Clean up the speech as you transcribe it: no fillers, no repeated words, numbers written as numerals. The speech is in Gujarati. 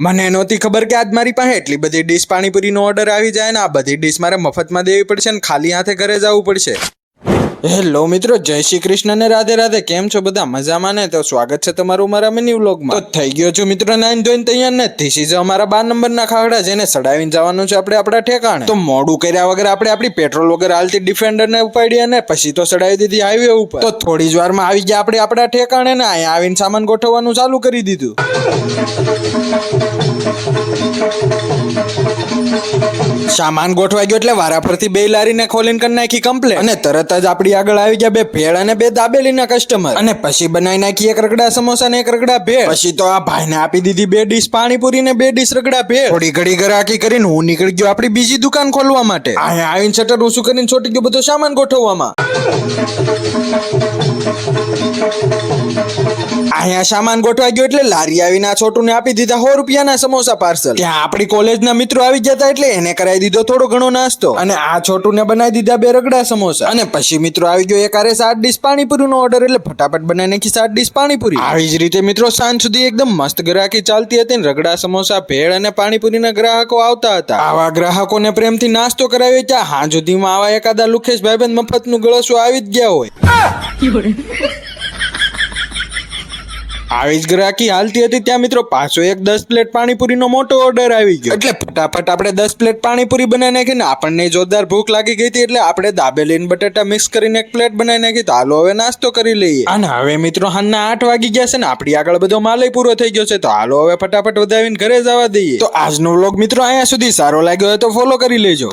મને નહોતી ખબર કે આજ મારી પાસે એટલી બધી ડીશ પાણીપુરીનો ઓર્ડર આવી જાય ને આ બધી ડીશ મારે મફતમાં દેવી પડશે ને ખાલી હાથે ઘરે જવું પડશે. હેલો મિત્રો, જય શ્રી કૃષ્ણ ને રાધે રાધે. કેમ છો બધા? મજામાં ને? તો સ્વાગત છે તમારું મારા મિની વ્લોગમાં. તો થઈ ગયો છું મિત્રો નાઈન ધોઈને તૈયાર ને ધીસ ઇઝ અમારા 12 નંબરના ખાવડા જેને સડાવીને જવાનું છે આપણે આપણા ઠેકાણે. તો મોડું કર્યા વગર આપણે આપણી પેટ્રોલ વગર હાલતી ડિફેન્ડર ને ઉપાડી અને પછી તો સડાવી દીધી હાઈવે ઉપર. તો થોડી જ વારમાં આવી ગયા આપણે આપણા ઠેકાણે ને અહીંયા આવીને સામાન ગોઠવવાનું ચાલુ કરી દીધું. સામાન ગોઠવાઈ ગયો એટલે વારા ફરતી બે લારીને ખોલીને કરી નાખી કમ્પ્લેટ અને તરત જ આપણી આગળ આવી ગયા બે ભેળ અને બે દાબેલીના કસ્ટમર અને પછી બનાવી નાખી એક રગડા સમોસા ને એક રગડા ભેળ. પછી તો આ ભાઈને આપી દીધી બે ડીશ પાણીપુરી ને બે ડીશ રગડા ભેળ. થોડી ઘડી ગરાકી કરીને હું નીકળી ગયો આપણી બીજી દુકાન ખોલવા માટે. અહીંયા આવીને શટર ઊંચું કરીને છોટી ગયો બધો સામાન ગોઠવવામાં. અહીંયા સામાન ગોઠવાઈ ગયો એટલે લારી આવીને આ છોટું ને આપી દીધા 100 રૂપિયાના સમોસા પાર્સલ. ત્યાં આપણી કોલેજના મિત્રો આવી ગયા હતા એટલે એને કરાવી દીધો થોડો ઘણો નાસ્તો અને આ છોટું ને બનાવી દીધા બે રગડા સમોસા. અને પછી મિત્રો આવી ગયો એક આરે 7 ડીશ પાણીપુરીનો ઓર્ડર એટલે ફટાફટ બનાવી નાખી 7 ડીશ પાણીપુરી. આવી જ રીતે મિત્રો સાંજ સુધી એકદમ મસ્ત ગ્રાહકી ચાલતી હતી ને રગડા સમોસા ભેળ અને પાણીપુરીના ગ્રાહકો આવતા હતા. આવા ગ્રાહકોને પ્રેમથી નાસ્તો કરાવ્યો ત્યાં હાં સુધીમાં આવા એકાદા લુખેશ ભાઈબંધ મફતનું ગળસું આવી જ ગયા હોય. આવી જ ગ્રાહકી હાલતી હતી ત્યાં મિત્રો પાછો એક 10 પ્લેટ પાણીપુરીનો મોટો ઓર્ડર આવી ગયો એટલે ફટાફટ આપણે 10 પ્લેટ પાણીપુરી બનાવી નાખીને આપણને જોરદાર ભૂખ લાગી ગઈ હતી એટલે આપણે દાબેલી ને બટાટા મિક્સ કરીને એક પ્લેટ બનાવી નાખી. તો હાલો હવે નાસ્તો કરી લઈએ. અને હવે મિત્રો હાલના 8 વાગી ગયા છે ને આપણી આગળ બધો માલય પૂરો થઈ ગયો છે. તો હાલો હવે ફટાફટ વધાવીને ઘરે જવા દઈએ. તો આજનો વ્લોગ મિત્રો અહીંયા સુધી સારો લાગ્યો હોય તો ફોલો કરી લેજો.